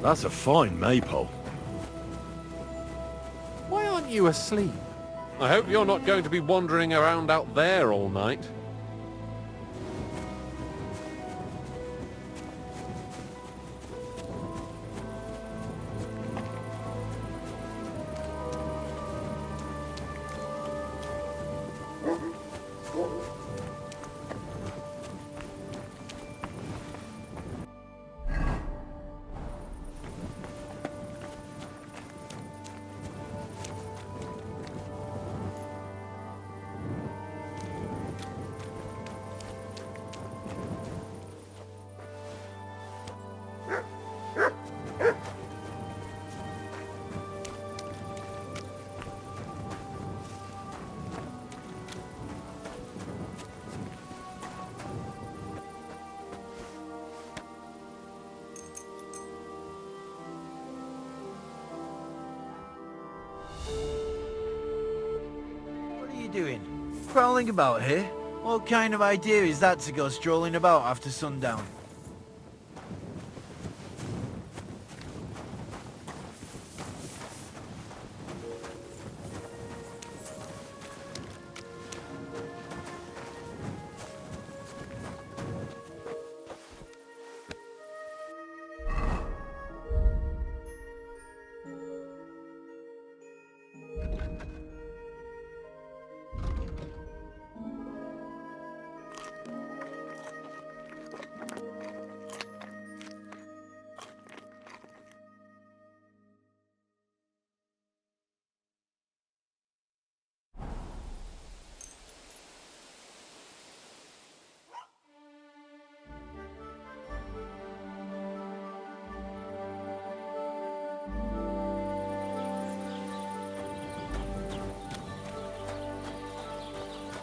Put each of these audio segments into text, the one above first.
That's a fine maypole. Why aren't you asleep? I hope you're not going to be wandering around out there all night. Doing? Prowling about here? What kind of idea is that to go strolling about after sundown?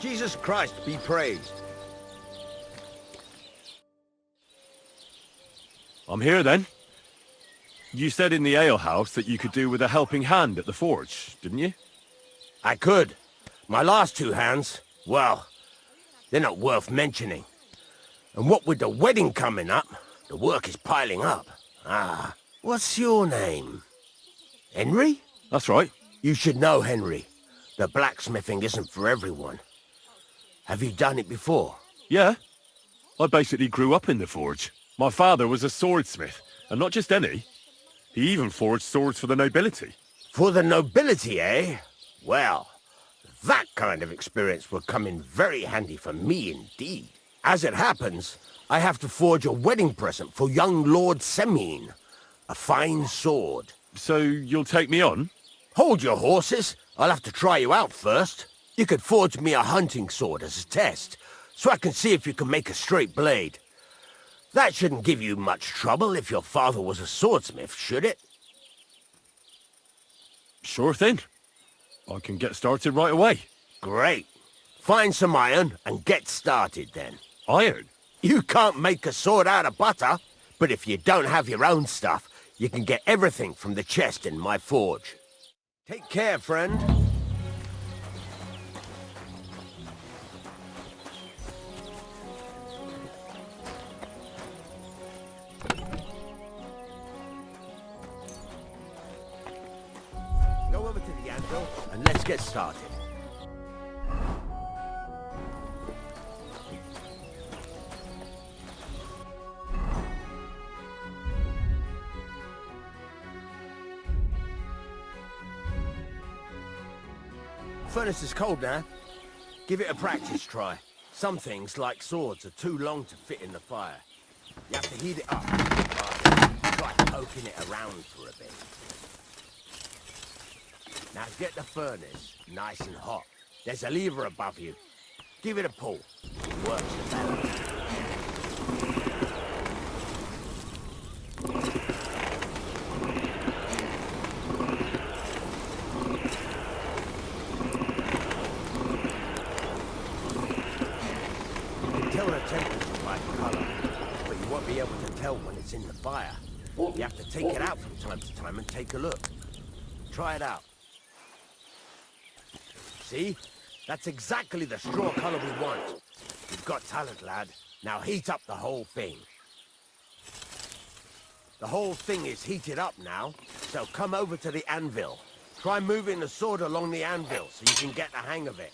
Jesus Christ be praised. I'm here then. You said in the alehouse that you could do with a helping hand at the forge, didn't you? I could. My last two hands, well, they're not worth mentioning. And what with the wedding coming up, the work is piling up. Ah, what's your name? Henry? That's right. You should know, Henry. The blacksmithing isn't for everyone. Have you done it before? Yeah. I basically grew up in the forge. My father was a swordsmith, and not just any. He even forged swords for the nobility. For the nobility, eh? Well, that kind of experience will come in very handy for me indeed. As it happens, I have to forge a wedding present for young Lord Semine. A fine sword. So you'll take me on? Hold your horses. I'll have to try you out first. You could forge me a hunting sword as a test, so I can see if you can make a straight blade. That shouldn't give you much trouble if your father was a swordsmith, should it? Sure thing. I can get started right away. Great. Find some iron and get started then. Iron? You can't make a sword out of butter, but if you don't have your own stuff, you can get everything from the chest in my forge. Take care, friend. Go over to the anvil and let's get started. Furnace is cold now. Give it a practice try. Some things, like swords, are too long to fit in the fire. You have to heat it up. Try poking it around for a bit. Now get the furnace nice and hot. There's a lever above you. Give it a pull. It works the better. Tell the temperature by the color, but you won't be able to tell when it's in the fire. You have to take it out from time to time and take a look. Try it out. See? That's exactly the straw color we want. You've got talent, lad. Now heat up the whole thing. The whole thing is heated up now, so come over to the anvil. Try moving the sword along the anvil so you can get the hang of it.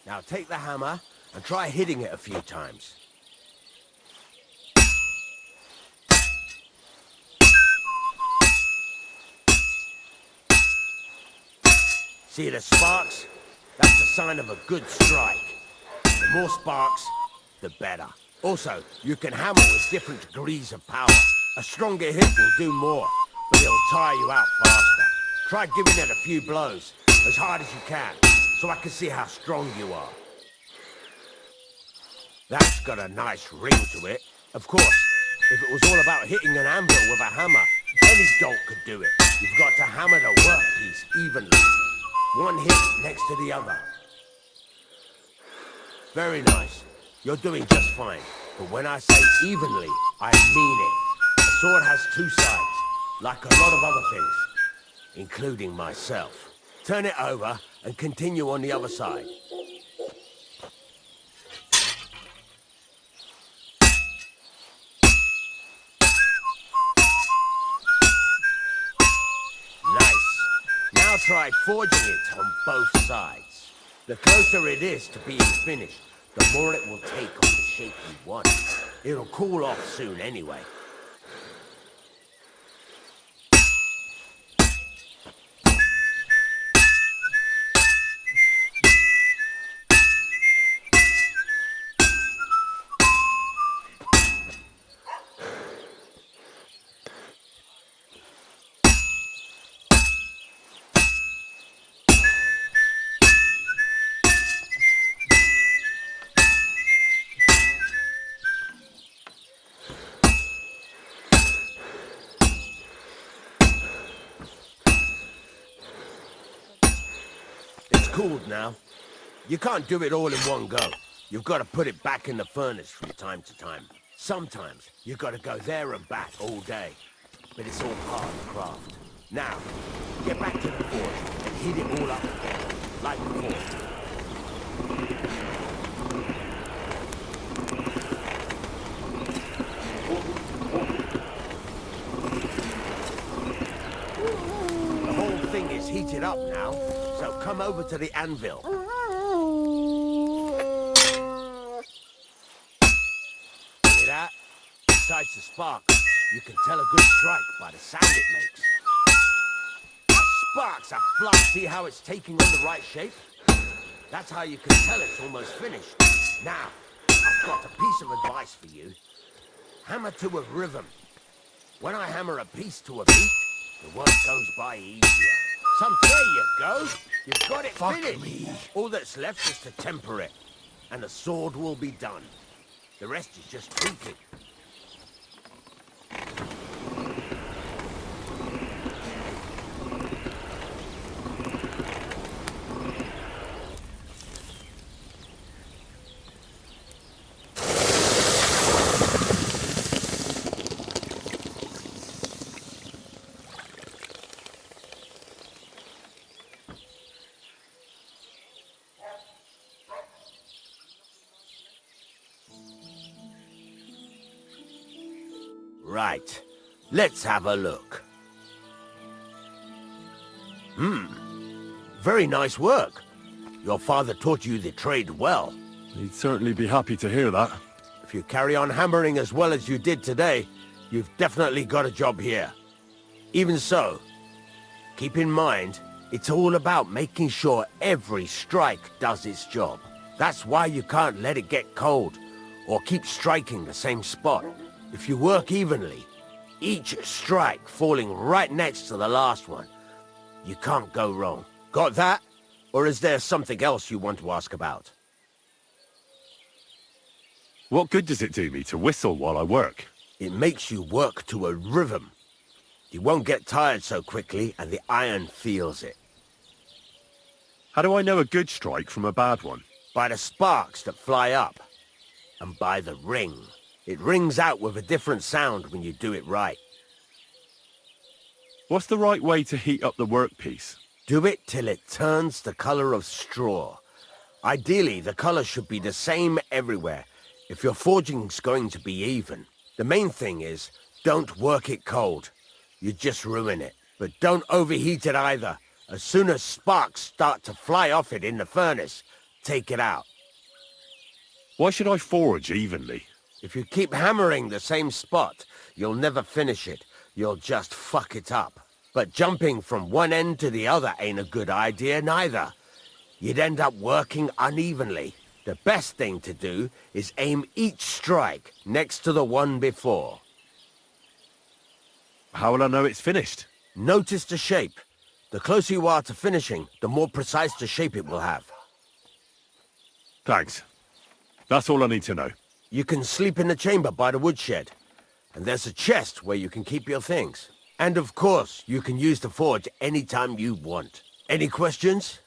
Now take the hammer and try hitting it a few times. See the sparks? That's a sign of a good strike. The more sparks, the better. Also, you can hammer with different degrees of power. A stronger hit will do more, but it'll tire you out faster. Try giving it a few blows, as hard as you can, so I can see how strong you are. That's got a nice ring to it. Of course, if it was all about hitting an anvil with a hammer, any dolt could do it. You've got to hammer the workpiece evenly. One hit next to the other. Very nice. You're doing just fine. But when I say evenly, I mean it. A sword has two sides, like a lot of other things, including myself. Turn it over and continue on the other side. Now try forging it on both sides. The closer it is to being finished, the more it will take on the shape you want. It'll cool off soon anyway. Cooled now. You can't do it all in one go. You've got to put it back in the furnace from time to time. Sometimes you've got to go there and back all day. But it's all part of the craft. Now, get back to the forge and heat it all up again, like before. The whole thing is heated up now. So come over to the anvil. Hear that? Besides the sparks, you can tell a good strike by the sound it makes. The sparks are flying. See how it's taking on the right shape? That's how you can tell it's almost finished. Now, I've got a piece of advice for you. Hammer to a rhythm. When I hammer a piece to a beat, the work goes by easier. There you go. You've got it finished. All that's left is to temper it, and the sword will be done. The rest is just tweaking. Right, let's have a look. Very nice work. Your father taught you the trade well. He'd certainly be happy to hear that. If you carry on hammering as well as you did today, you've definitely got a job here. Even so, keep in mind, it's all about making sure every strike does its job. That's why you can't let it get cold, or keep striking the same spot. If you work evenly, each strike falling right next to the last one, you can't go wrong. Got that? Or is there something else you want to ask about? What good does it do me to whistle while I work? It makes you work to a rhythm. You won't get tired so quickly, and the iron feels it. How do I know a good strike from a bad one? By the sparks that fly up, and by the ring. It rings out with a different sound when you do it right. What's the right way to heat up the workpiece? Do it till it turns the color of straw. Ideally, the color should be the same everywhere, if your forging's going to be even. The main thing is, don't work it cold. You just ruin it. But don't overheat it either. As soon as sparks start to fly off it in the furnace, take it out. Why should I forge evenly? If you keep hammering the same spot, you'll never finish it. You'll just fuck it up. But jumping from one end to the other ain't a good idea neither. You'd end up working unevenly. The best thing to do is aim each strike next to the one before. How will I know it's finished? Notice the shape. The closer you are to finishing, the more precise the shape it will have. Thanks. That's all I need to know. You can sleep in the chamber by the woodshed. And there's a chest where you can keep your things. And of course, you can use the forge anytime you want. Any questions?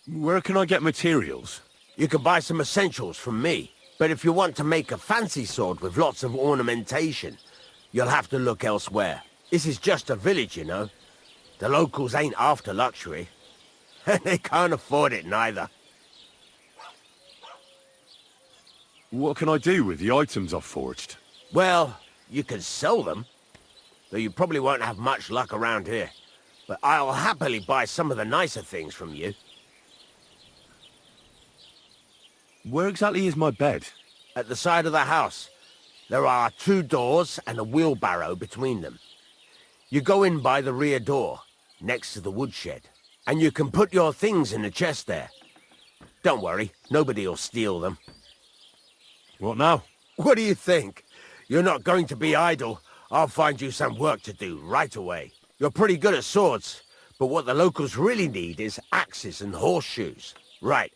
Where can I get materials? You can buy some essentials from me. But if you want to make a fancy sword with lots of ornamentation, you'll have to look elsewhere. This is just a village, you know. The locals ain't after luxury. They can't afford it neither. What can I do with the items I've forged? Well, you can sell them. Though you probably won't have much luck around here. But I'll happily buy some of the nicer things from you. Where exactly is my bed? At the side of the house, there are 2 doors and a wheelbarrow between them. You go in by the rear door, next to the woodshed, and you can put your things in the chest there. Don't worry, nobody'll steal them. What now? What do you think? You're not going to be idle. I'll find you some work to do right away. You're pretty good at swords, but what the locals really need is axes and horseshoes. Right.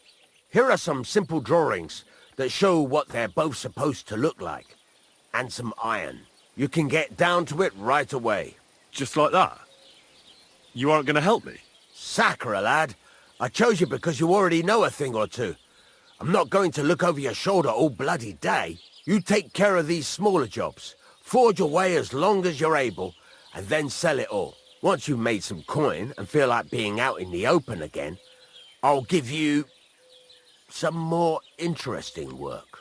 Here are some simple drawings that show what they're both supposed to look like. And some iron. You can get down to it right away. Just like that? You aren't going to help me? Sacre, lad. I chose you because you already know a thing or two. I'm not going to look over your shoulder all bloody day. You take care of these smaller jobs. Forge away as long as you're able, and then sell it all. Once you've made some coin and feel like being out in the open again, I'll give you some more interesting work.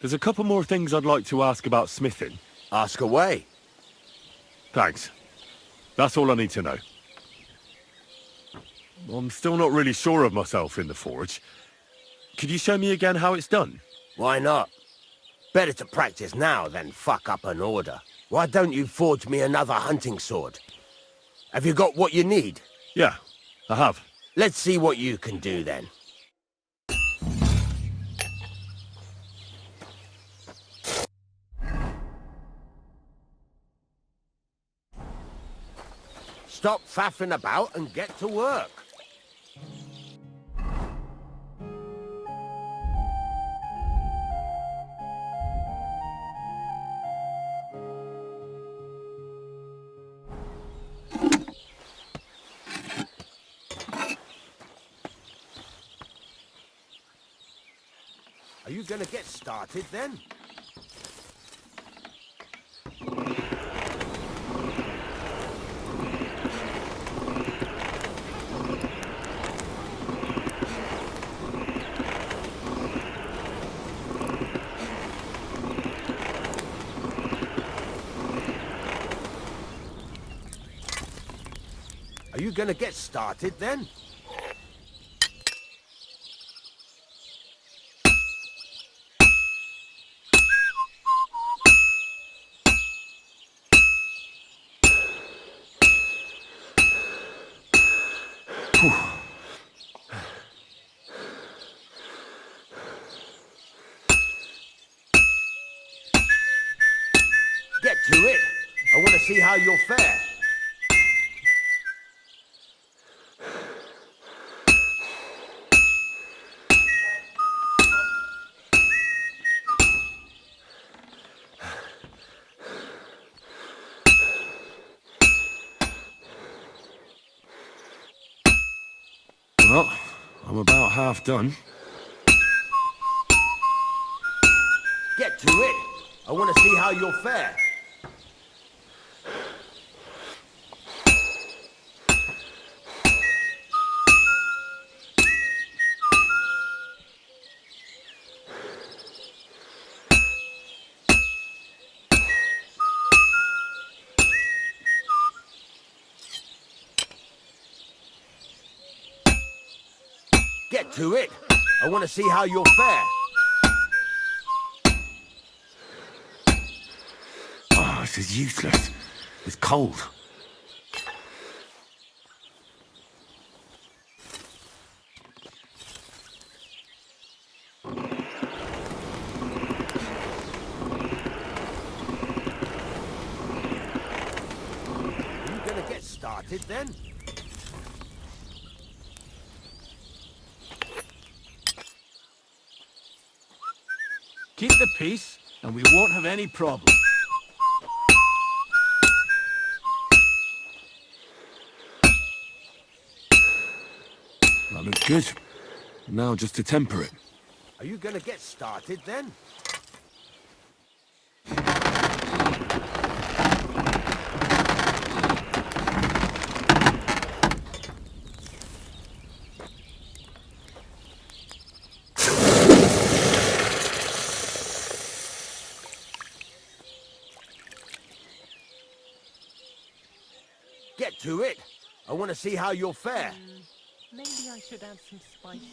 There's a couple more things I'd like to ask about smithing. Ask away. Thanks. That's all I need to know. I'm still not really sure of myself in the forge. Could you show me again how it's done? Why not? Better to practice now than fuck up an order. Why don't you forge me another hunting sword? Have you got what you need? Yeah, I have. Let's see what you can do then. Stop faffing about and get to work. Are you gonna get started then? Are you gonna get started then? Get to it. I want to see how you'll fare. Well, I'm about half done. Get to it. I want to see how you'll fare. Get to it. I want to see how you'll fare. Oh, this is useless. It's cold. Are you gonna get started then? Keep the peace, and we won't have any problem. That looks good. Now just to temper it. Are you gonna get started then? Get to it. I want to see how you'll fare. Maybe I should add some spices.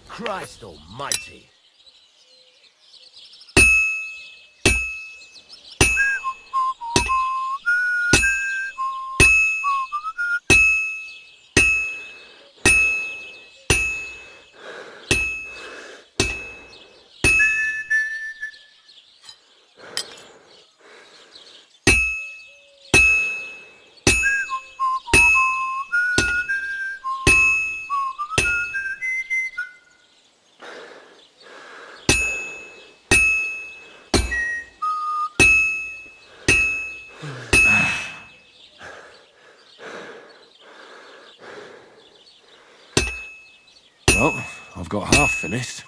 Christ almighty. Well, I've got half finished.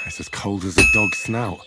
It's as cold as a dog's snout.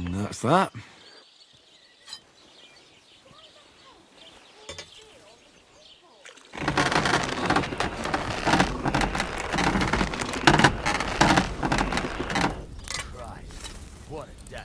And that's that. Christ, what a day.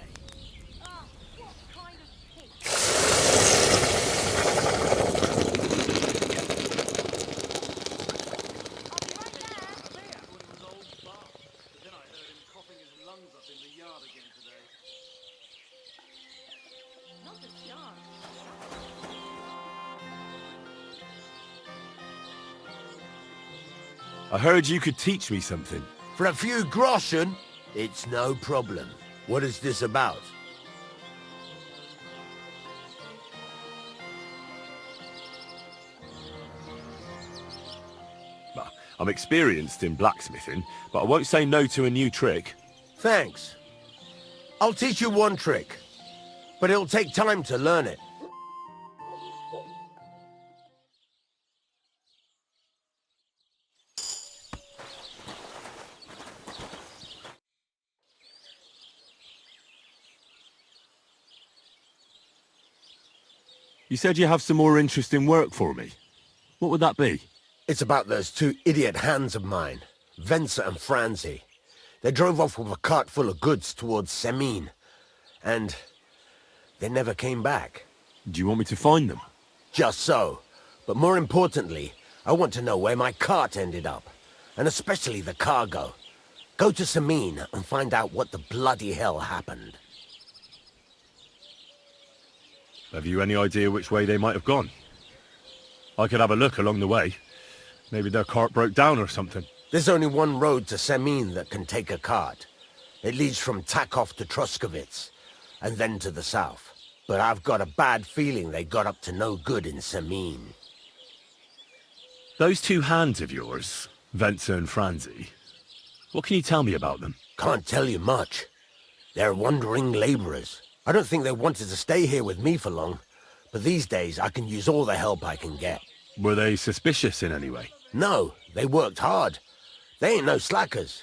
I heard you could teach me something. For a few groschen, it's no problem. What is this about? Well, I'm experienced in blacksmithing, but I won't say no to a new trick. Thanks. I'll teach you one trick, but it'll take time to learn it. You said you have some more interesting work for me. What would that be? It's about those two idiot hands of mine, Venser and Franzi. They drove off with a cart full of goods towards Semin, and they never came back. Do you want me to find them? Just so. But more importantly, I want to know where my cart ended up, and especially the cargo. Go to Semin and find out what the bloody hell happened. Have you any idea which way they might have gone? I could have a look along the way. Maybe their cart broke down or something. There's only one road to Semin that can take a cart. It leads from Tachov to Troskowitz, and then to the south. But I've got a bad feeling they got up to no good in Semin. Those two hands of yours, Venser and Franzi, what can you tell me about them? Can't tell you much. They're wandering laborers. I don't think they wanted to stay here with me for long, but these days I can use all the help I can get. Were they suspicious in any way? No, they worked hard. They ain't no slackers.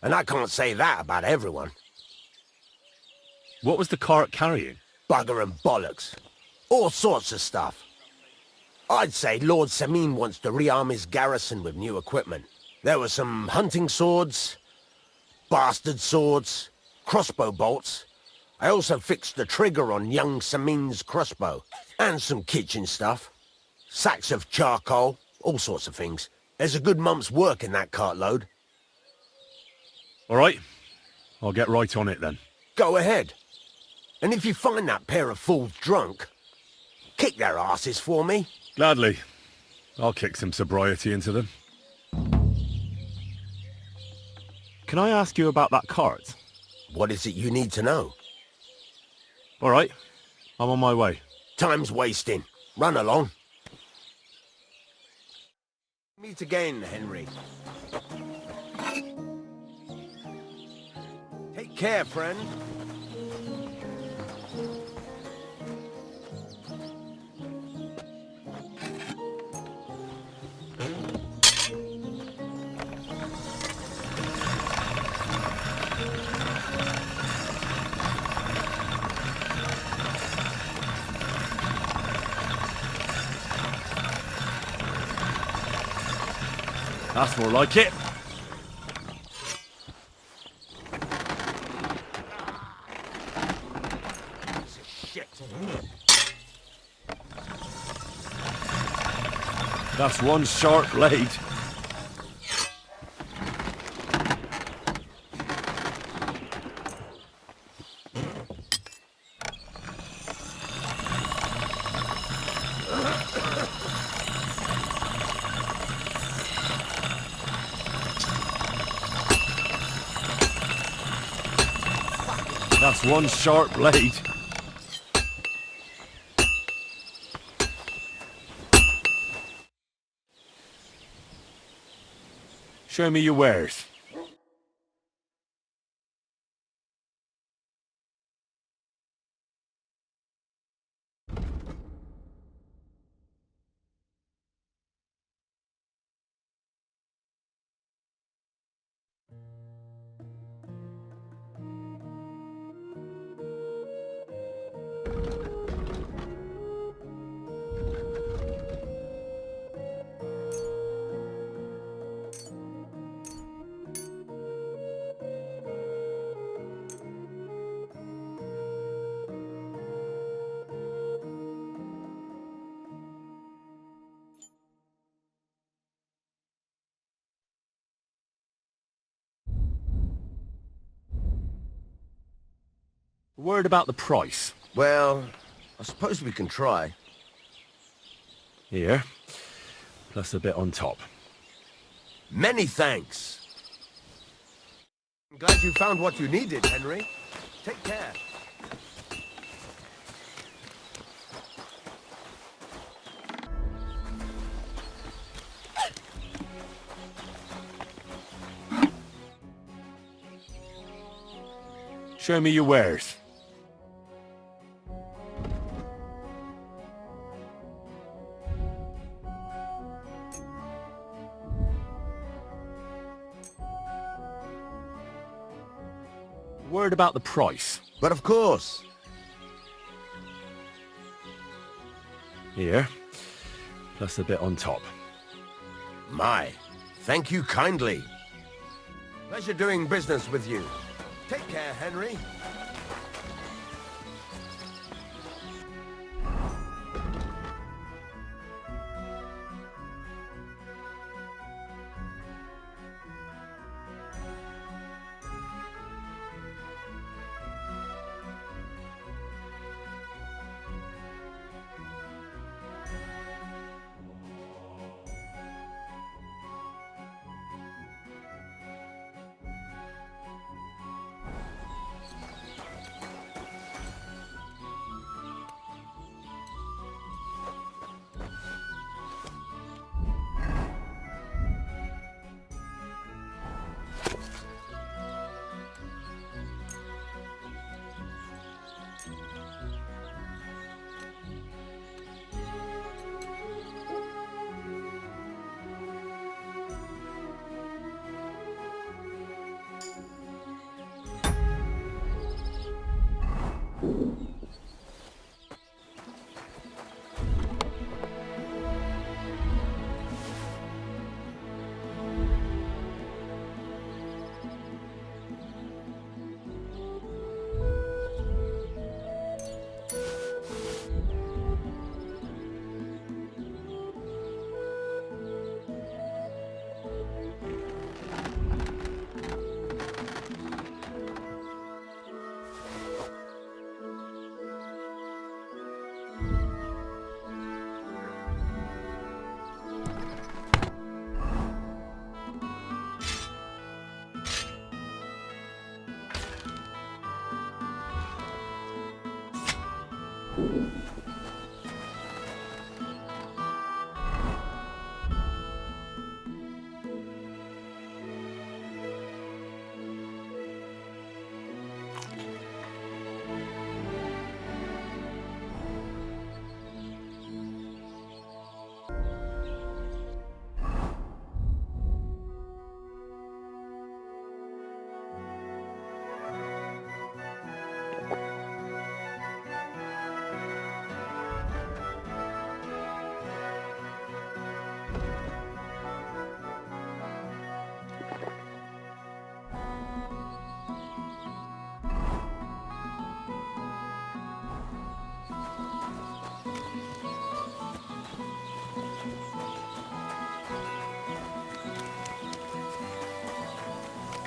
And I can't say that about everyone. What was the cart carrying? Bugger and bollocks. All sorts of stuff. I'd say Lord Semin wants to rearm his garrison with new equipment. There were some hunting swords, bastard swords, crossbow bolts. I also fixed the trigger on young Semin's crossbow. And some kitchen stuff. Sacks of charcoal, all sorts of things. There's a good month's work in that cartload. All right. I'll get right on it then. Go ahead. And if you find that pair of fools drunk, kick their asses for me. Gladly. I'll kick some sobriety into them. Can I ask you about that cart? What is it you need to know? All right. I'm on my way. Time's wasting. Run along. Meet again, Henry. Take care, friend. That's more like it. That's one sharp blade. That's one sharp blade. Show me your wares. Word about the price. Well, I suppose we can try. Here, plus a bit on top. Many thanks. I'm glad you found what you needed, Henry. Take care. Show me your wares. Word about the price. But of course. Here, plus a bit on top. My, thank you kindly. Pleasure doing business with you. Take care, Henry.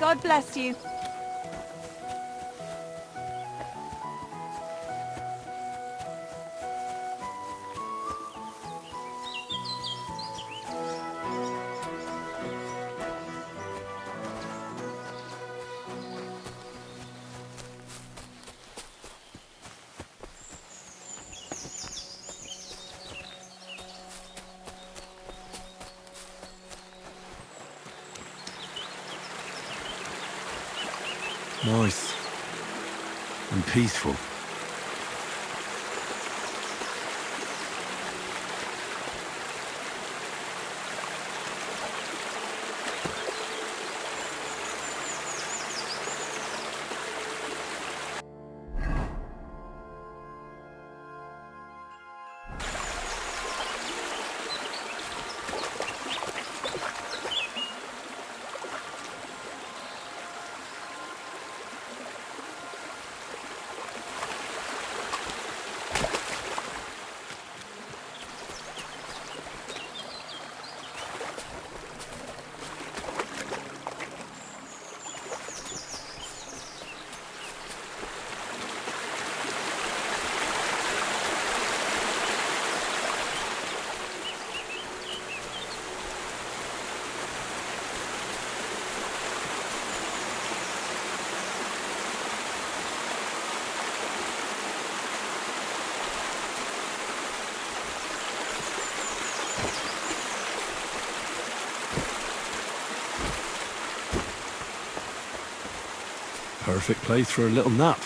God bless you. Nice. And peaceful. Perfect place for a little nap.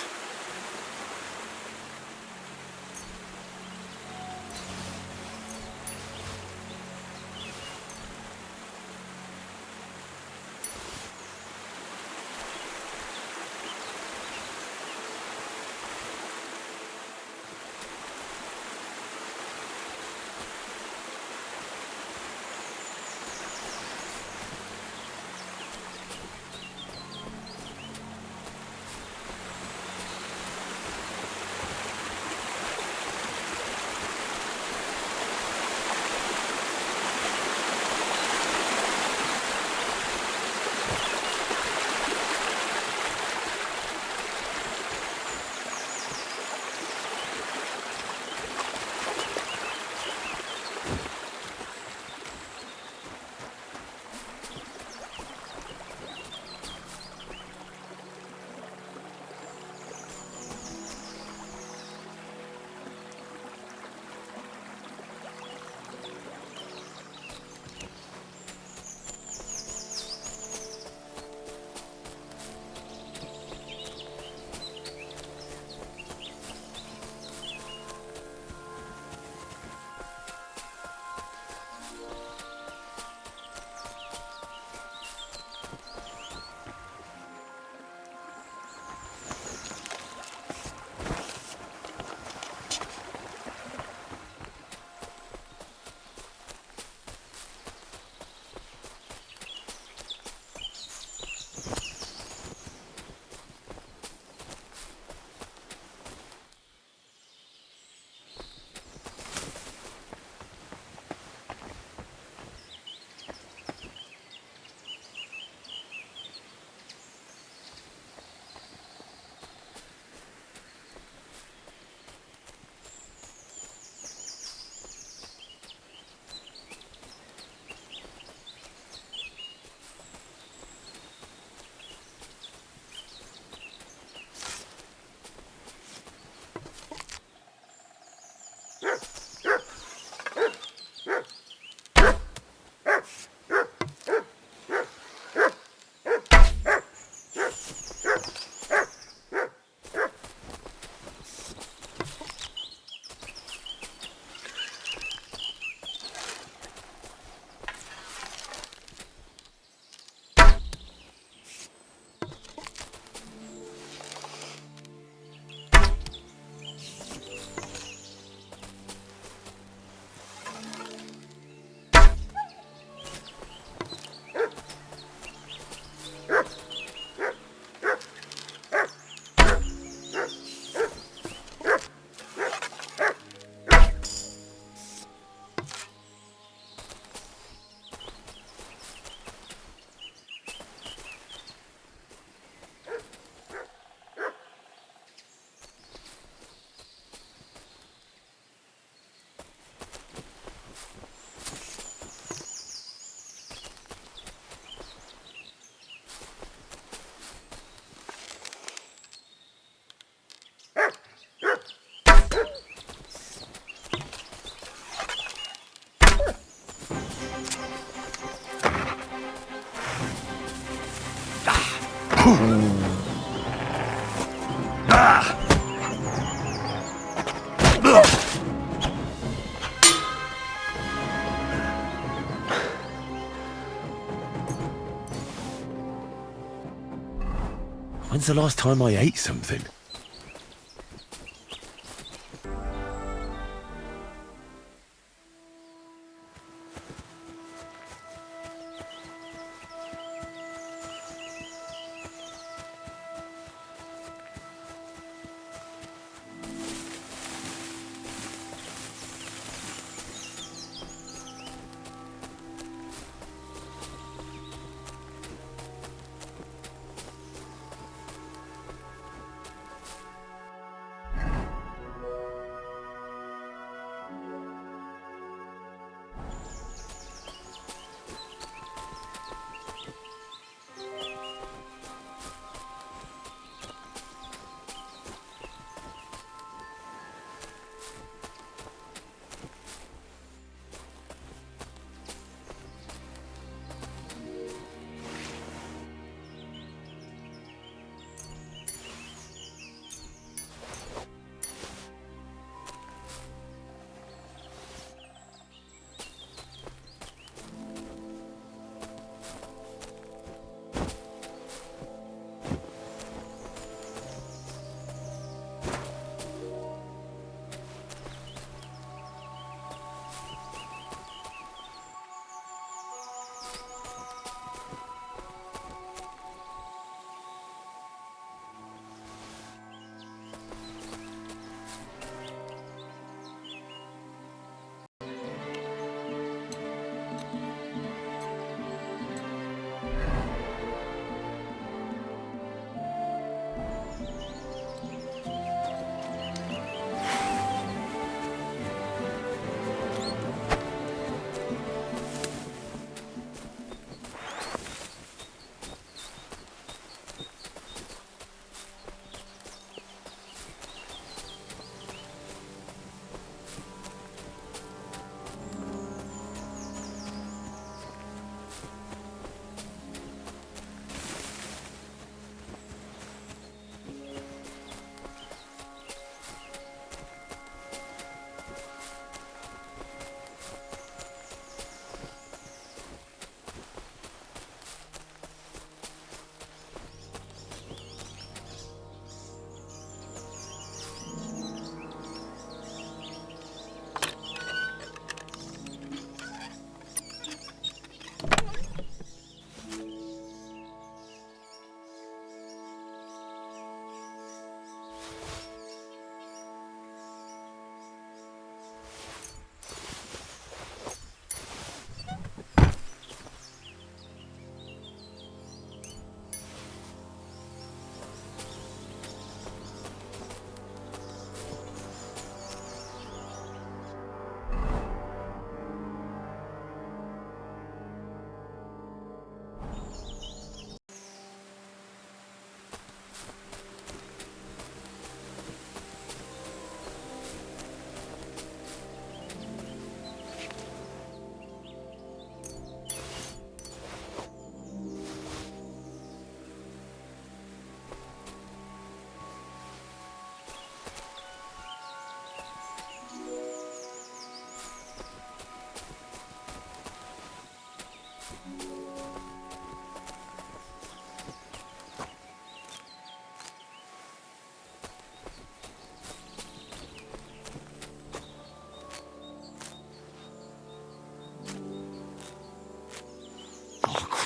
When's the last time I ate something?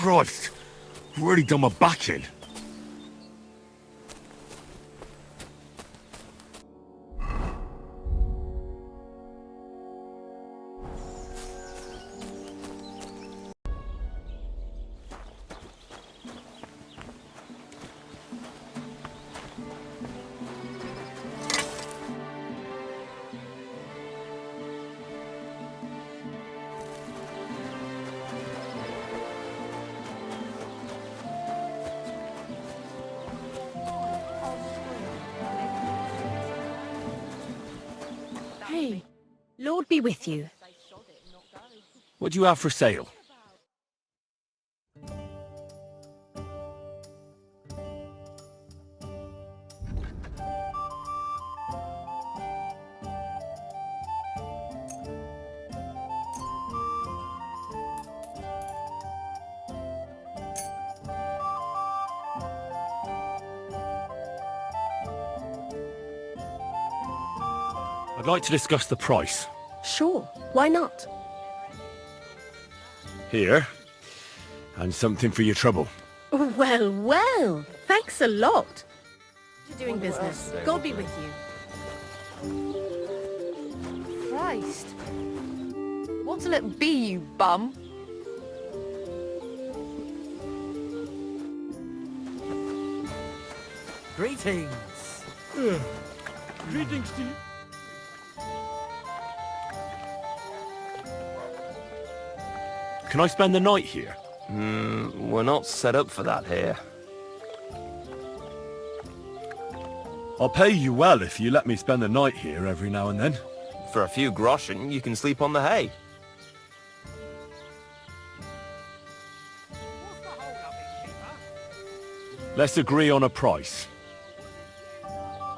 Christ! Really done my back in. Hey, Lord be with you. What do you have for sale? I'd like to discuss the price. Sure, why not? Here. And something for your trouble. Well, well, thanks a lot. You're doing business. God be with you. Christ. What'll it be, you bum? Greetings. Greetings to you. Can I spend the night here? We're not set up for that here. I'll pay you well if you let me spend the night here every now and then. For a few groschen, you can sleep on the hay. Let's agree on a price.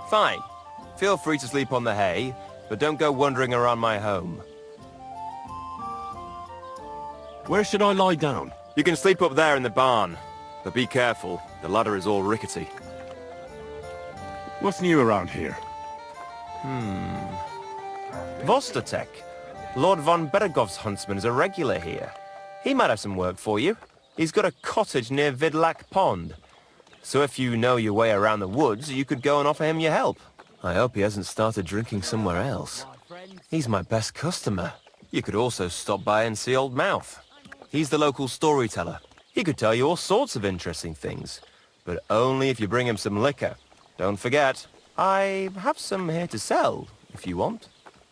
Fine. Feel free to sleep on the hay, but don't go wandering around my home. Where should I lie down? You can sleep up there in the barn, but be careful. The ladder is all rickety. What's new around here? Vostatek. Lord von Beregov's huntsman is a regular here. He might have some work for you. He's got a cottage near Vidlak Pond. So if you know your way around the woods, you could go and offer him your help. I hope he hasn't started drinking somewhere else. He's my best customer. You could also stop by and see Old Mouth. He's the local storyteller. He could tell you all sorts of interesting things, but only if you bring him some liquor. Don't forget, I have some here to sell, if you want.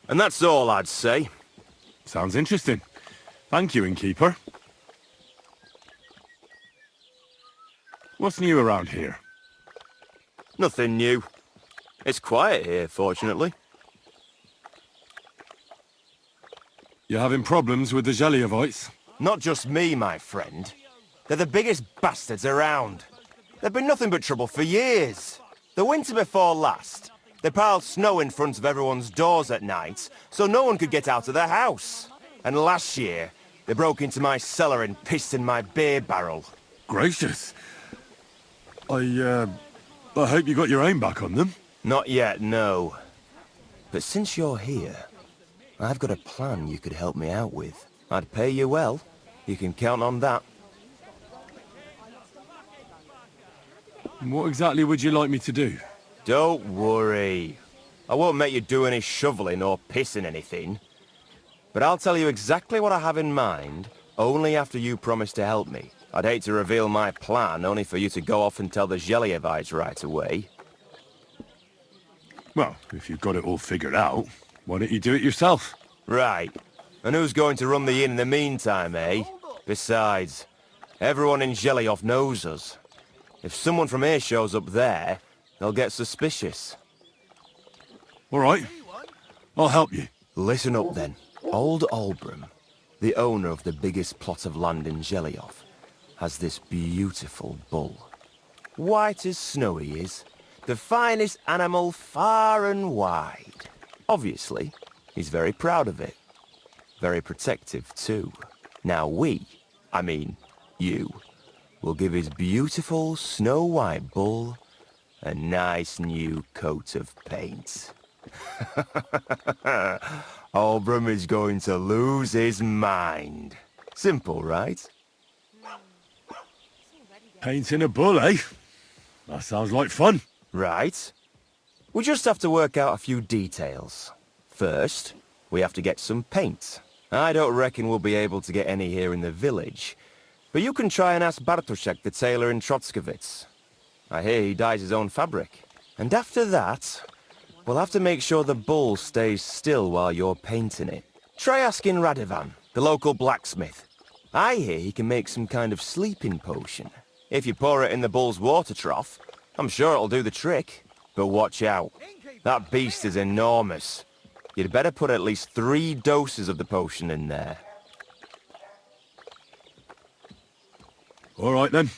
And that's all I'd say. Sounds interesting. Thank you, innkeeper. What's new around here? Nothing new. It's quiet here, fortunately. You having problems with the Zhelyevites? Not just me, my friend. They're the biggest bastards around. They've been nothing but trouble for years. The winter before last, they piled snow in front of everyone's doors at night, so no one could get out of their house. And last year, they broke into my cellar and pissed in my beer barrel. Gracious. I hope you got your aim back on them. Not yet, no. But since you're here, I've got a plan you could help me out with. I'd pay you well. You can count on that. What exactly would you like me to do? Don't worry. I won't make you do any shoveling or pissing anything. But I'll tell you exactly what I have in mind, only after you promise to help me. I'd hate to reveal my plan, only for you to go off and tell the Zhelyevites right away. Well, if you've got it all figured out, why don't you do it yourself? Right. And who's going to run the inn in the meantime, eh? Besides, everyone in Zhelyov knows us. If someone from here shows up there, they'll get suspicious. All right. I'll help you. Listen up then. Old Olbram, the owner of the biggest plot of land in Zhelyov, has this beautiful bull. White as snow he is. The finest animal far and wide. Obviously, he's very proud of it. Very protective too. Now you, will give his beautiful snow-white bull a nice new coat of paint. Olbram is going to lose his mind. Simple, right? Painting a bull, eh? That sounds like fun. Right. We just have to work out a few details. First, we have to get some paint. I don't reckon we'll be able to get any here in the village, but you can try and ask Bartoszek, the tailor in Troskowitz. I hear he dyes his own fabric. And after that, we'll have to make sure the bull stays still while you're painting it. Try asking Radovan, the local blacksmith. I hear he can make some kind of sleeping potion. If you pour it in the bull's water trough, I'm sure it'll do the trick. But watch out. That beast is enormous. You'd better put at least 3 doses of the potion in there. All right then.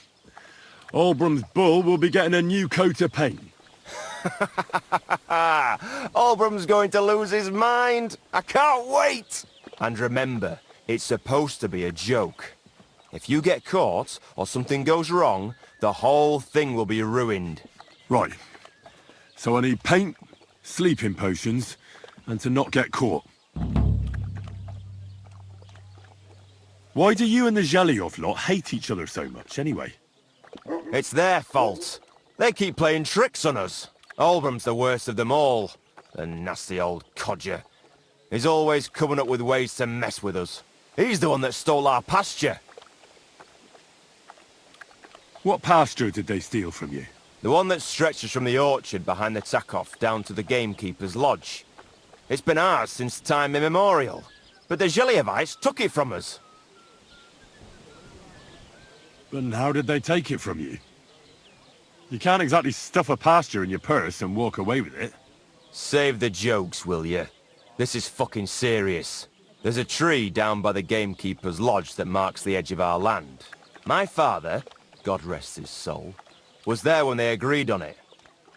Olbram's bull will be getting a new coat of paint. Olbram's going to lose his mind. I can't wait. And remember, it's supposed to be a joke. If you get caught or something goes wrong, the whole thing will be ruined. Right. So I need paint, sleeping potions, and to not get caught. Why do you and the Zhelyov lot hate each other so much, anyway? It's their fault. They keep playing tricks on us. Olbram's the worst of them all. The nasty old codger. He's always coming up with ways to mess with us. He's the one that stole our pasture. What pasture did they steal from you? The one that stretches from the orchard behind the Tachov down to the gamekeeper's lodge. It's been ours since time immemorial, but the Zhelyevites took it from us. And how did they take it from you? You can't exactly stuff a pasture in your purse and walk away with it. Save the jokes, will you? This is fucking serious. There's a tree down by the gamekeeper's lodge that marks the edge of our land. My father, God rest his soul, was there when they agreed on it.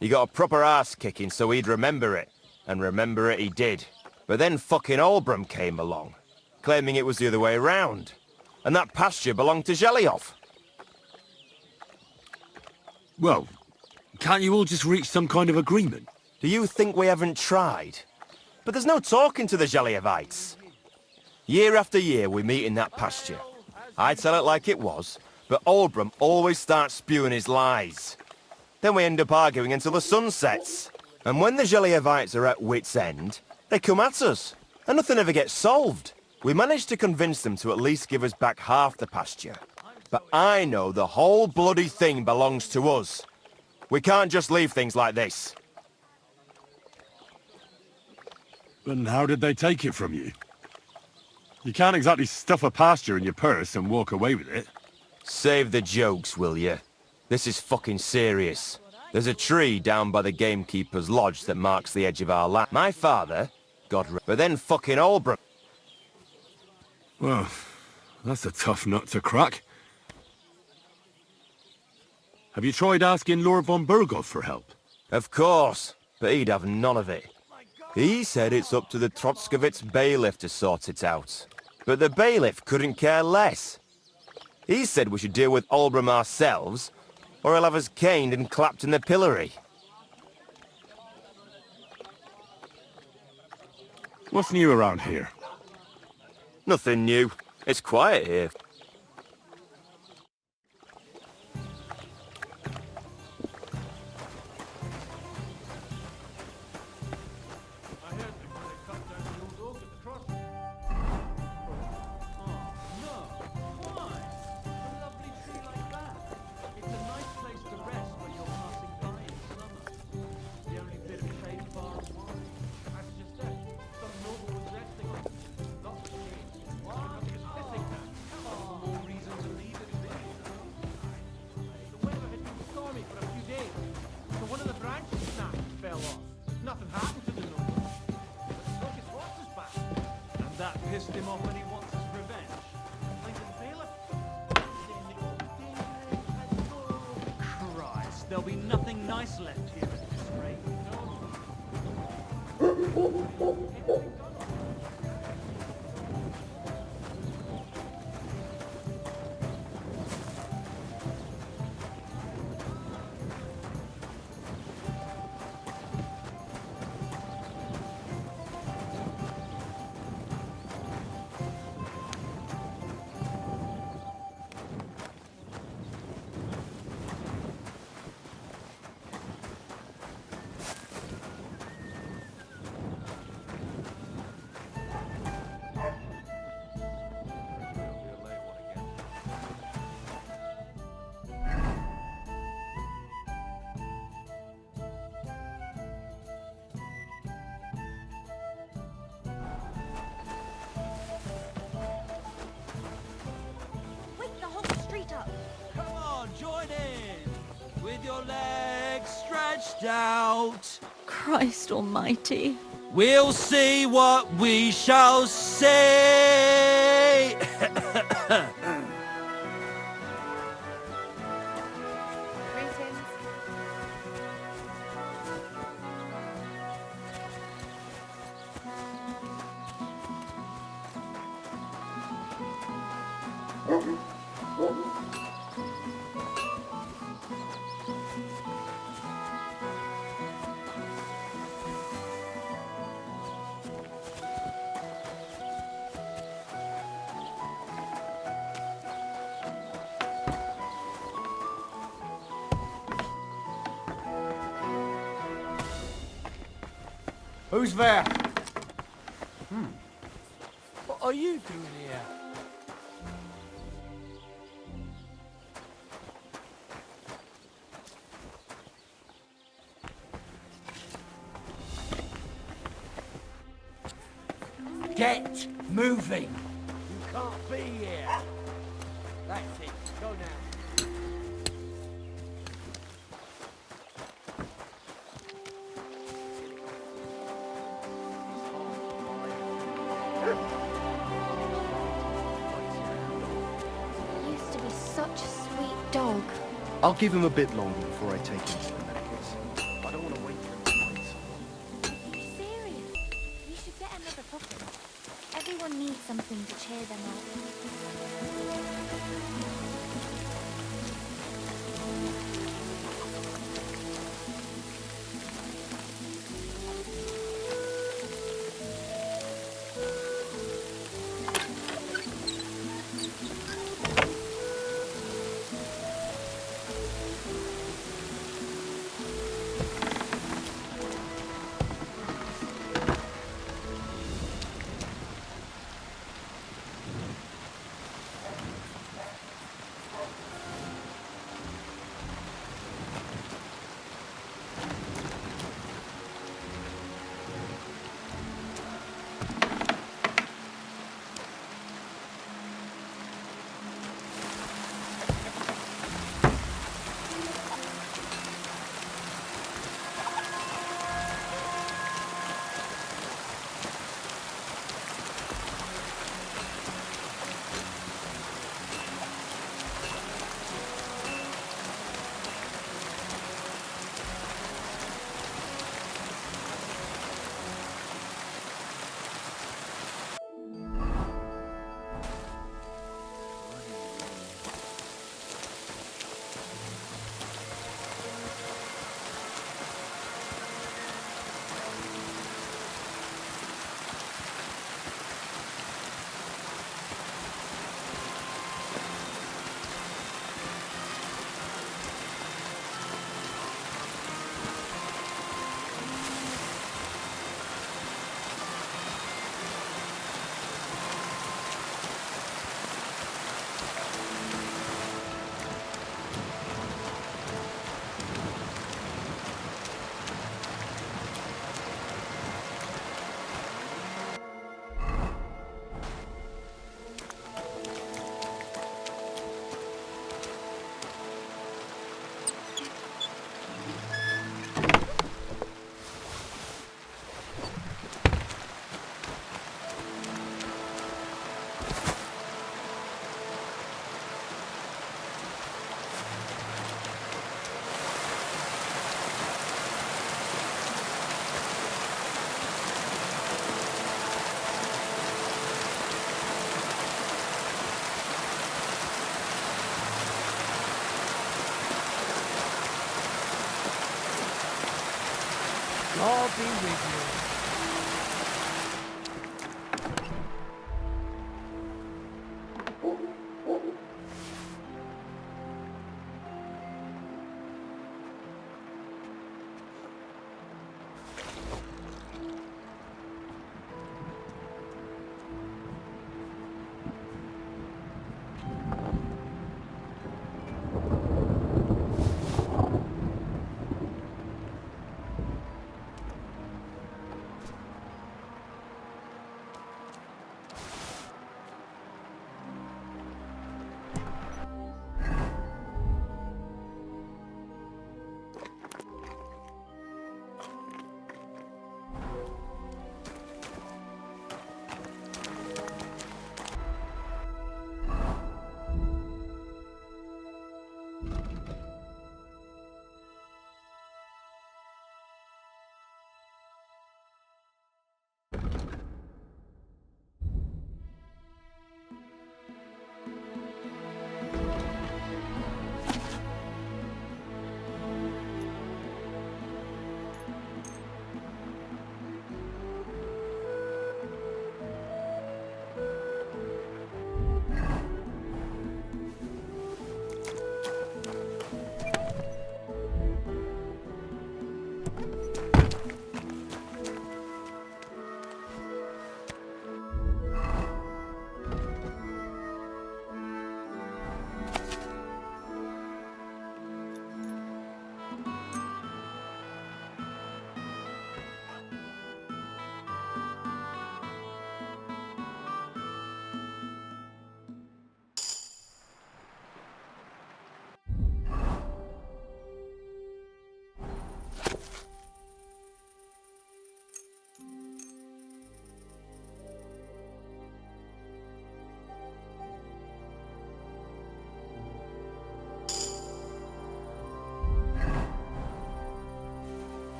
He got a proper ass-kicking so he'd remember it. And remember it he did. But then fucking Olbram came along, claiming it was the other way around. And that pasture belonged to Zhelyov. Well, can't you all just reach some kind of agreement? Do you think we haven't tried? But there's no talking to the Zhelyevites. Year after year we meet in that pasture. I tell it like it was, but Olbram always starts spewing his lies. Then we end up arguing until the sun sets. And when the Zhelyevites are at wit's end, they come at us. And nothing ever gets solved. We managed to convince them to at least give us back half the pasture. But I know the whole bloody thing belongs to us. We can't just leave things like this. And how did they take it from you? You can't exactly stuff a pasture in your purse and walk away with it. Save the jokes, will you? This is fucking serious. There's a tree down by the gamekeeper's lodge that marks the edge of our land. My father, but then fucking Olbram. Well, that's a tough nut to crack. Have you tried asking Lord von Burgov for help? Of course, but he'd have none of it. He said it's up to the Troskowitz bailiff to sort it out. But the bailiff couldn't care less. He said we should deal with Olbram ourselves, or he'll have us caned and clapped in the pillory. What's new around here? Nothing new. It's quiet here. Pissed him off and he wants his revenge. Christ, there'll be nothing nice left here at this rate. Come on, join in! With your legs stretched out. Christ almighty. We'll see what we shall say! Who's there? What are you doing here? Get moving! You can't be here! That's it, go now. He used to be such a sweet dog. I'll give him a bit longer before I take him to the medics. I don't want to wait for him to find someone. Are you serious? You should get another puppy. Everyone needs something to cheer them up. God be with you.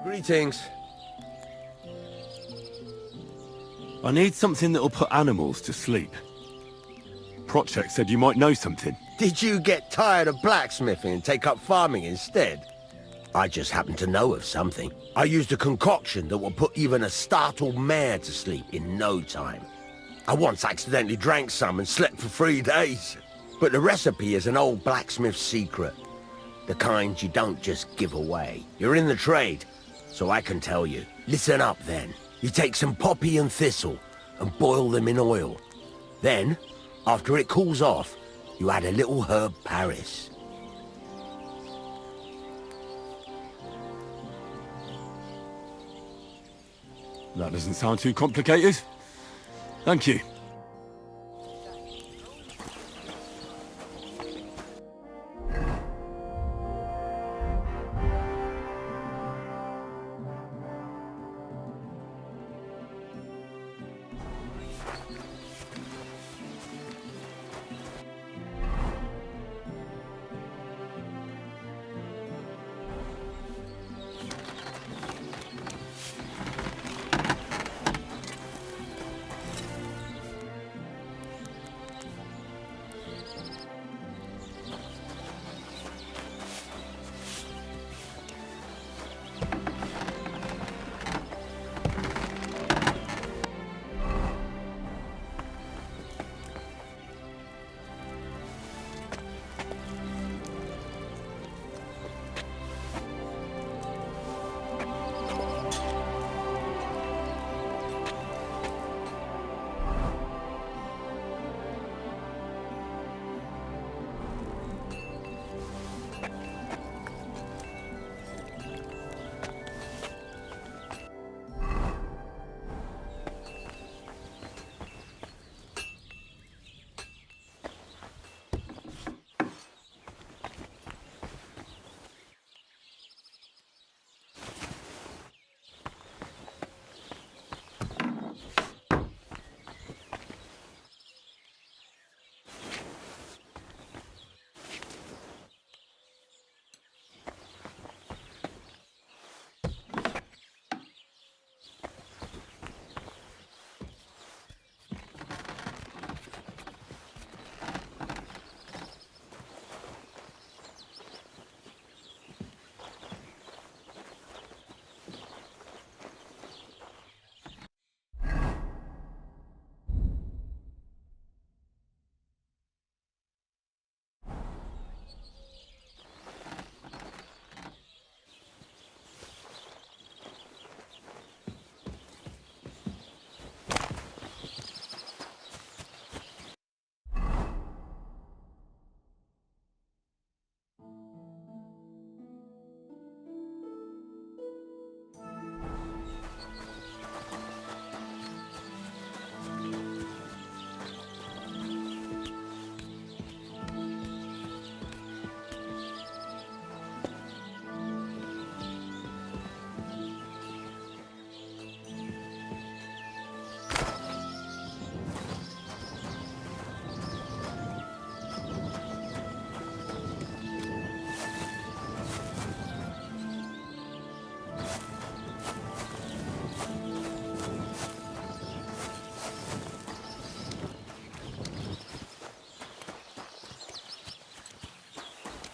Greetings. I need something that'll put animals to sleep. Project said you might know something. Did you get tired of blacksmithing and take up farming instead? I just happen to know of something. I used a concoction that will put even a startled mare to sleep in no time. I once accidentally drank some and slept for 3 days. But the recipe is an old blacksmith secret. The kind you don't just give away. You're in the trade, so I can tell you. Listen up then. You take some poppy and thistle and boil them in oil. Then, after it cools off, you add a little herb Paris. That doesn't sound too complicated. Thank you.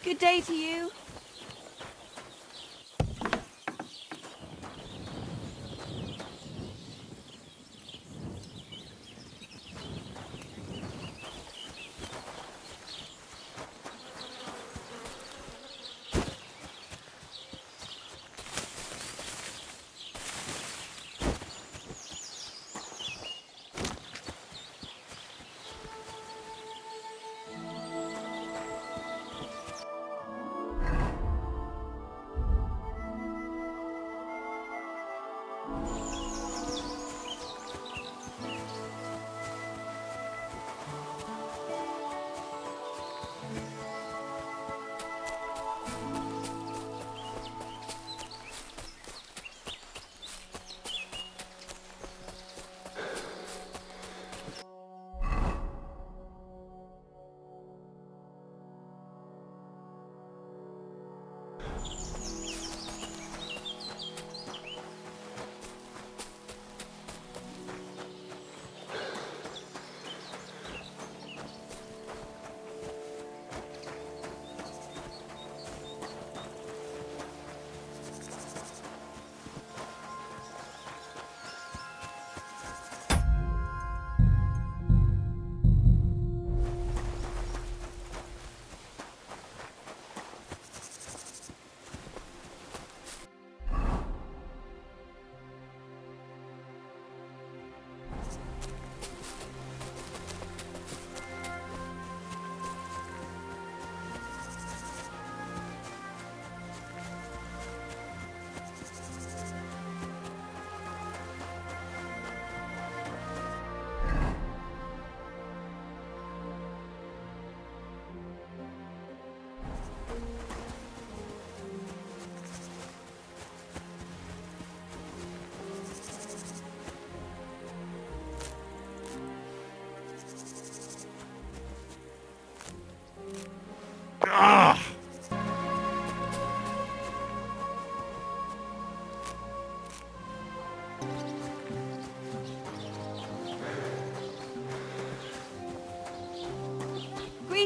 Good day to you.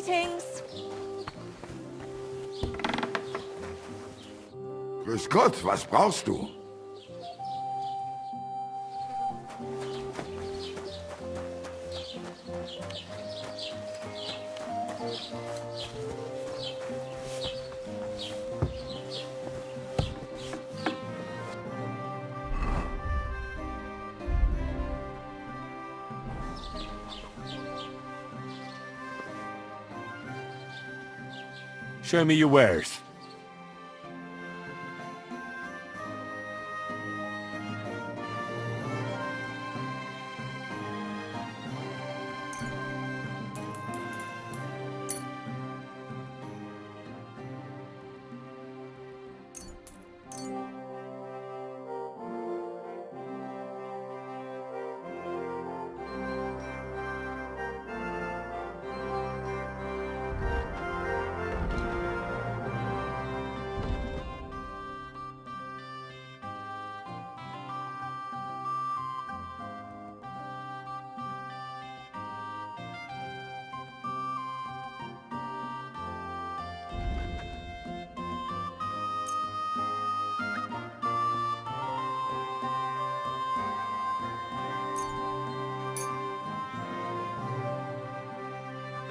Greetings. Grüß Gott, was brauchst du? Show me your wares.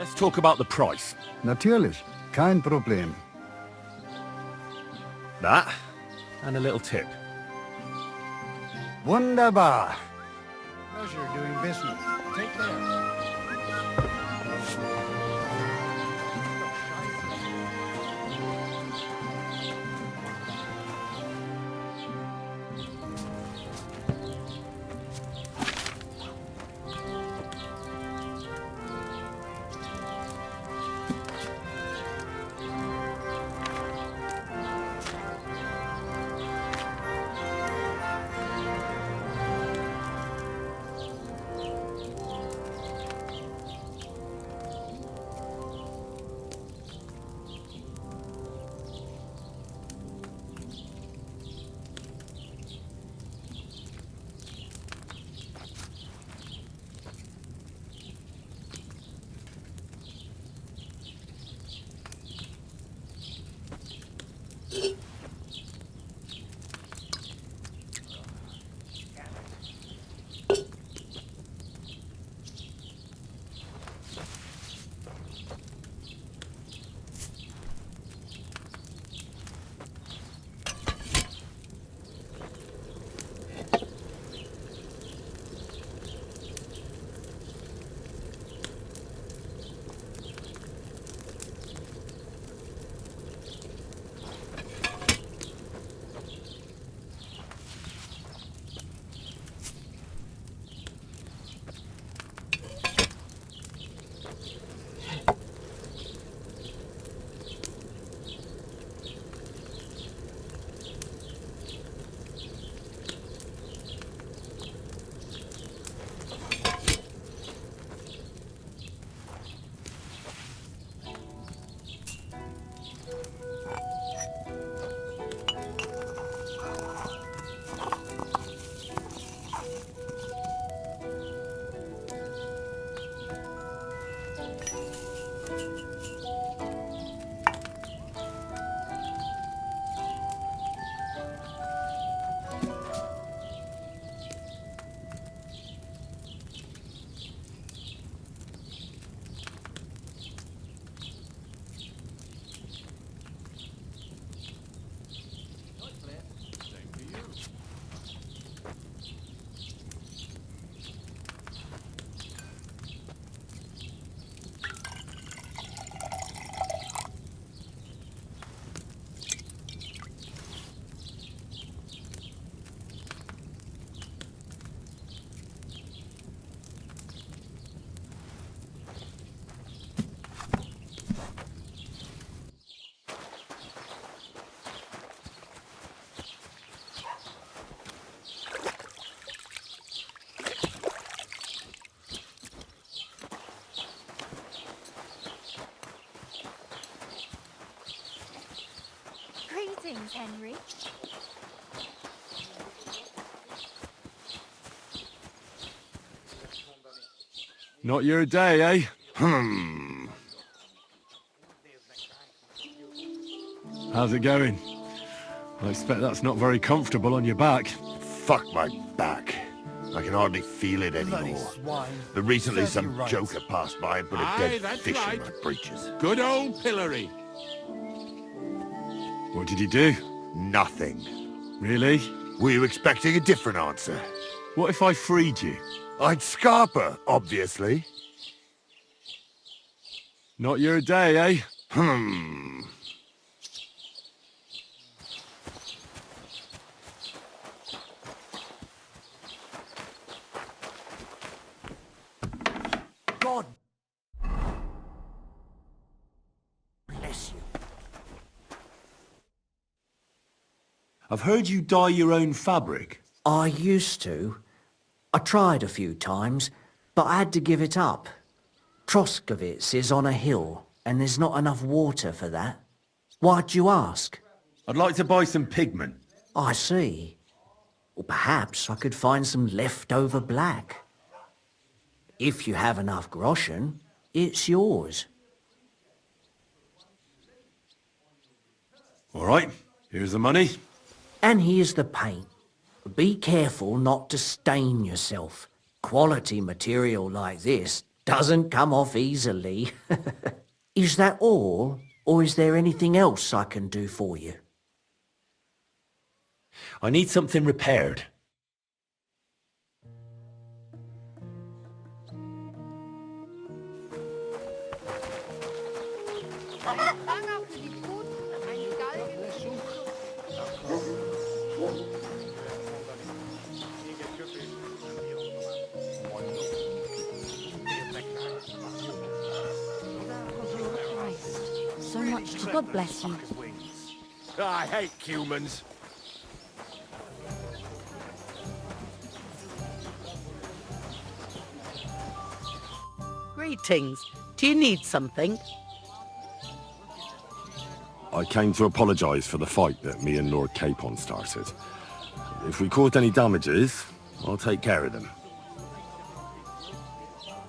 Let's talk about the price. Natürlich, kein Problem. That, and a little tip. Wunderbar. Pleasure doing business. Take care. Greetings, Henry. Not your day, eh? How's it going? I expect that's not very comfortable on your back. Fuck my back. I can hardly feel it anymore. But recently some joker passed by and put a dead fish in my breeches. Good old pillory. What did he do? Nothing. Really? Were you expecting a different answer? What if I freed you? I'd scarper, obviously. Not your day, eh? God bless you. I've heard you dye your own fabric. I used to. I tried a few times, but I had to give it up. Troskowitz is on a hill, and there's not enough water for that. Why'd you ask? I'd like to buy some pigment. I see. Well, perhaps I could find some leftover black. If you have enough groschen, it's yours. All right, here's the money. And here's the paint. Be careful not to stain yourself. Quality material like this doesn't come off easily. Is that all, or is there anything else I can do for you? I need something repaired. So much to God bless you. I hate humans. Greetings. Do you need something? I came to apologise for the fight that me and Lord Capon started. If we caught any damages, I'll take care of them.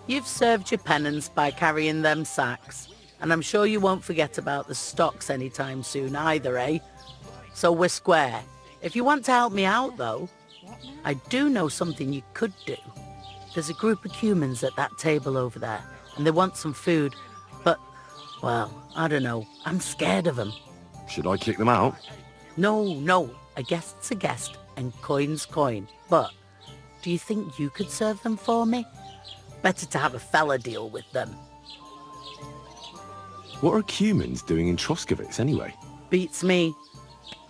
You've served your penance by carrying them sacks, and I'm sure you won't forget about the stocks anytime soon either, eh? So we're square. If you want to help me out, though, I do know something you could do. There's a group of humans at that table over there, and they want some food, but, well, I don't know. I'm scared of them. Should I kick them out? No. A guest's a guest, and coin's coin. But, do you think you could serve them for me? Better to have a fella deal with them. What are humans doing in Troskowitz, anyway? Beats me.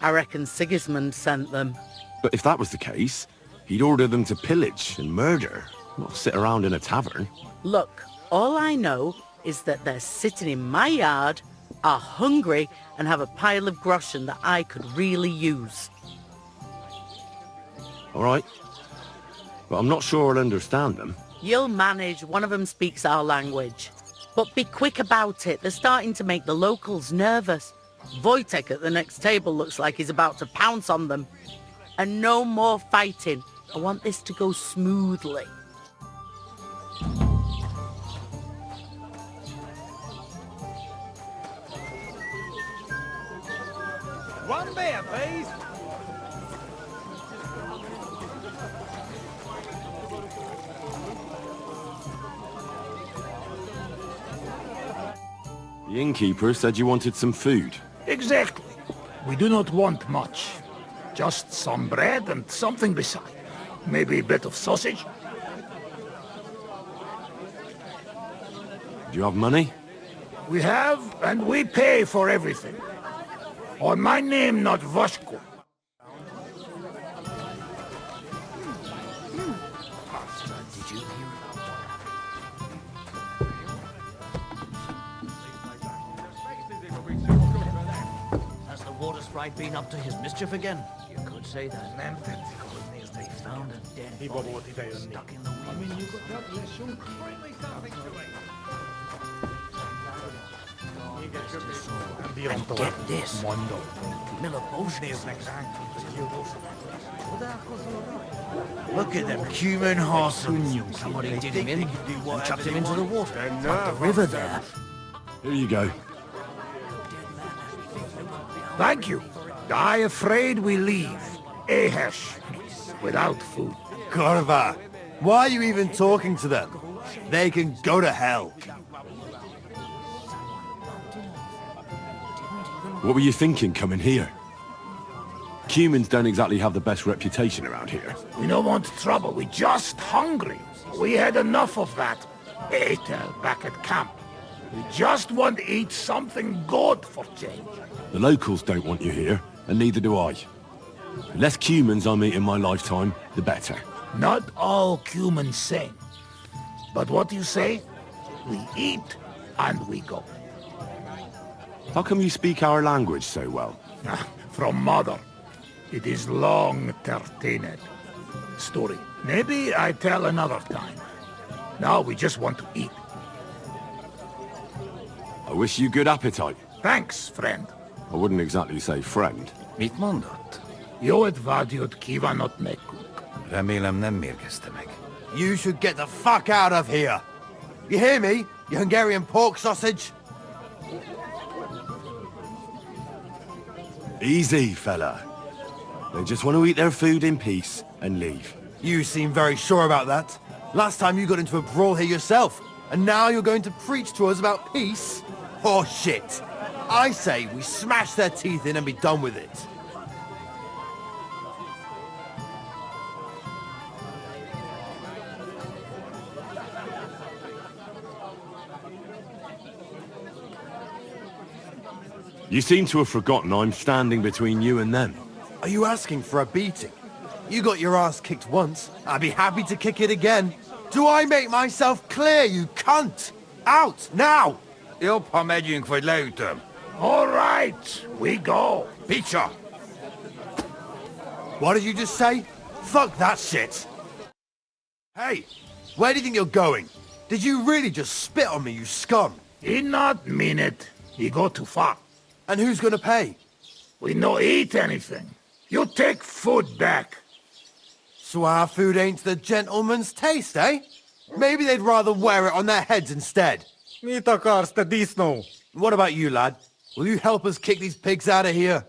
I reckon Sigismund sent them. But if that was the case, he'd order them to pillage and murder, not sit around in a tavern. Look, all I know is that they're sitting in my yard, are hungry, and have a pile of groschen that I could really use. All right. But I'm not sure I'll understand them. You'll manage. One of them speaks our language. But be quick about it. They're starting to make the locals nervous. Wojtek at the next table looks like he's about to pounce on them. And no more fighting. I want this to go smoothly. One beer, please. The innkeeper said you wanted some food. Exactly. We do not want much. Just some bread and something beside. Maybe a bit of sausage. Do you have money? We have, and we pay for everything. Or my name not Vashko. Did you hear? Has the water sprite been up to his mischief again? You could say that. They found a dead body stuck in the weeds. And get this. Miller Look at them human horses. Somebody did him in and chucked him into the water. the river there. Here you go. Thank you. I afraid we leave. Ahesh. Without food. Korva, why are you even talking to them? They can go to hell. What were you thinking coming here? Humans don't exactly have the best reputation around here. We don't want trouble. We're just hungry. We had enough of that Etel back at camp. We just want to eat something good for change. The locals don't want you here, and neither do I. The less humans I meet in my lifetime, the better. Not all humans same. But what you say? We eat and we go. How come you speak our language so well? From mother. It is long 13 story. Maybe I tell another time. Now we just want to eat. I wish you good appetite. Thanks, friend. I wouldn't exactly say friend. Mit mondott? Jót vágyott kívánott nekünk. Remélem nem mérgezte meg. You should get the fuck out of here. You hear me, you Hungarian pork sausage? Easy, fella. They just want to eat their food in peace and leave. You seem very sure about that. Last time you got into a brawl here yourself, and now you're going to preach to us about peace? Oh shit. I say we smash their teeth in and be done with it. You seem to have forgotten I'm standing between you and them. Are you asking for a beating? You got your ass kicked once. I'd be happy to kick it again. Do I make myself clear, you cunt? Out, now! Jobb, ha megyünk, vagy leütöm. All right, we go. Picture! What did you just say? Fuck that shit! Hey, where do you think you're going? Did you really just spit on me, you scum? He not mean it. He go too far. And who's gonna pay? We no eat anything. You take food back. So our food ain't the gentleman's taste, eh? Maybe they'd rather wear it on their heads instead. Mit akarsz, te disznó? What about you, lad? Will you help us kick these pigs out of here?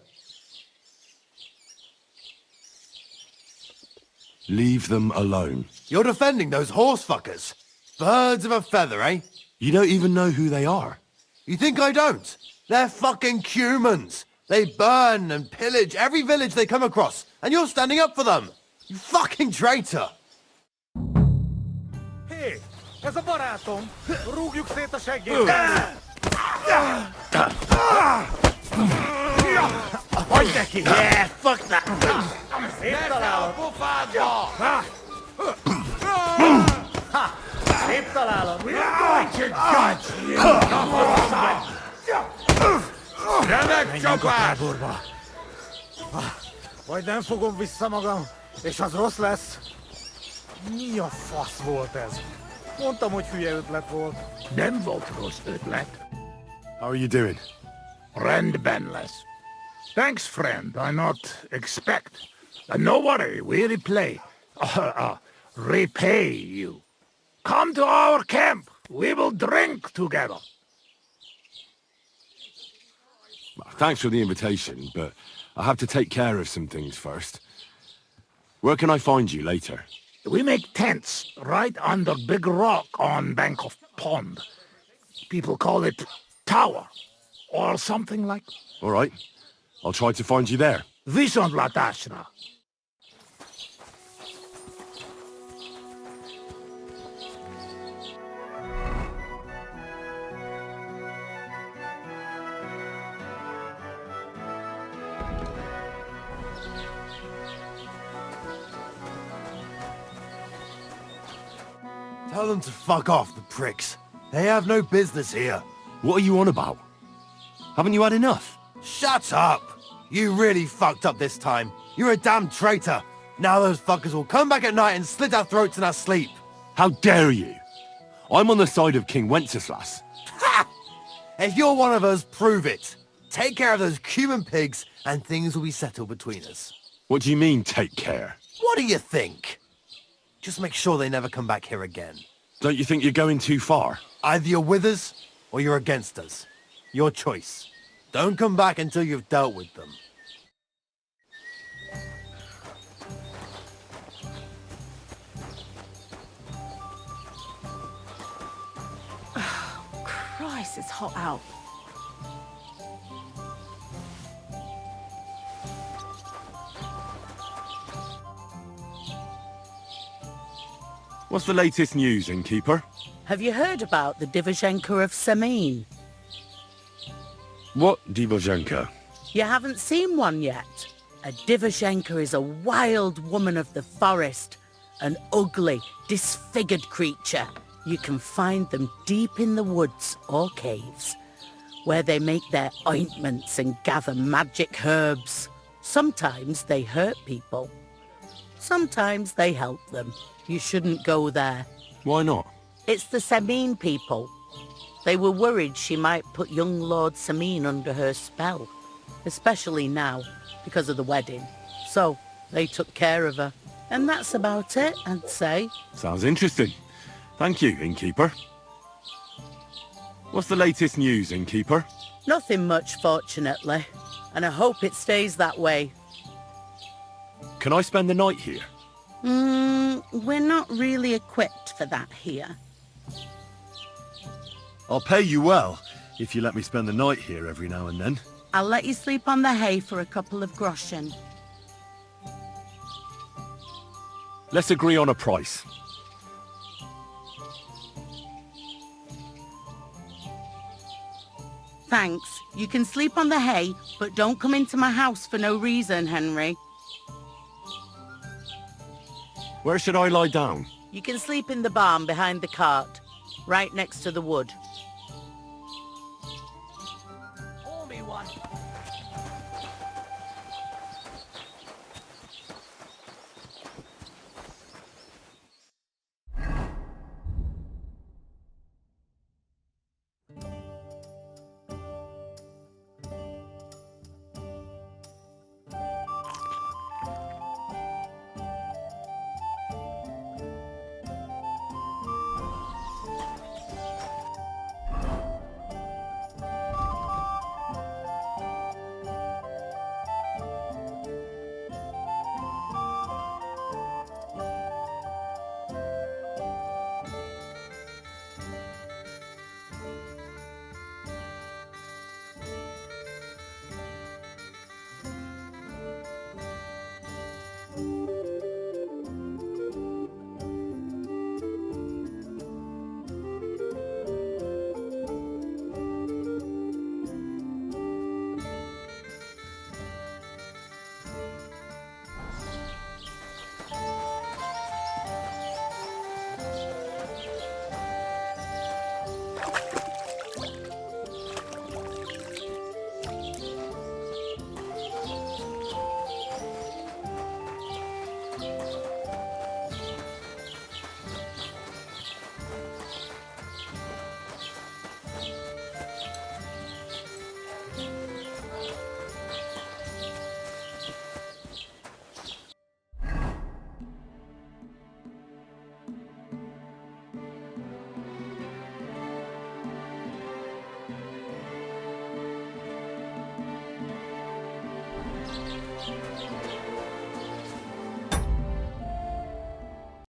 Leave them alone. You're defending those horse fuckers. Birds of a feather, eh? You don't even know who they are. You think I don't? They're fucking humans. They burn and pillage every village they come across, and you're standing up for them. You fucking traitor. Hé, ez a barátom. Rúgjuk szét a seggét. Hagyd neki! Yeah, fuck that! Szép találat! Szép találat! Remek csapás! Vagy nem fogom vissza magam, és az rossz lesz. Mi a fasz volt ez? Mondtam, hogy hülye ötlet volt. Nem volt rossz ötlet. How are you doing? Rendben lesz. Thanks, friend. I not expect. No worry, we repay you. Come to our camp. We will drink together. Thanks for the invitation, but I have to take care of some things first. Where can I find you later? We make tents right under big rock on bank of pond. People call it tower, or something like. All right. I'll try to find you there. Viszontlátásra. Tell them to fuck off, the pricks. They have no business here. What are you on about? Haven't you had enough? Shut up! You really fucked up this time. You're a damn traitor. Now those fuckers will come back at night and slit our throats in our sleep. How dare you? I'm on the side of King Wenceslas. Ha! If you're one of us, prove it. Take care of those Cuban pigs and things will be settled between us. What do you mean, take care? What do you think? Just make sure they never come back here again. Don't you think you're going too far? Either you're with us or you're against us. Your choice. Don't come back until you've dealt with them. Christ, it's hot out. What's the latest news, innkeeper? Have you heard about the Divizhenka of Semin? What Divozhenka? You haven't seen one yet? A Divizhenka is a wild woman of the forest. An ugly, disfigured creature. You can find them deep in the woods or caves, where they make their ointments and gather magic herbs. Sometimes they hurt people. Sometimes they help them. You shouldn't go there. Why not? It's the Semin people. They were worried she might put young Lord Semin under her spell, especially now, because of the wedding. So, they took care of her. And that's about it, I'd say. Sounds interesting. Thank you, innkeeper. What's the latest news, innkeeper? Nothing much, fortunately. And I hope it stays that way. Can I spend the night here? We're not really equipped for that here. I'll pay you well, if you let me spend the night here every now and then. I'll let you sleep on the hay for a couple of groschen. Let's agree on a price. Thanks. You can sleep on the hay, but don't come into my house for no reason, Henry. Where should I lie down? You can sleep in the barn behind the cart, right next to the wood.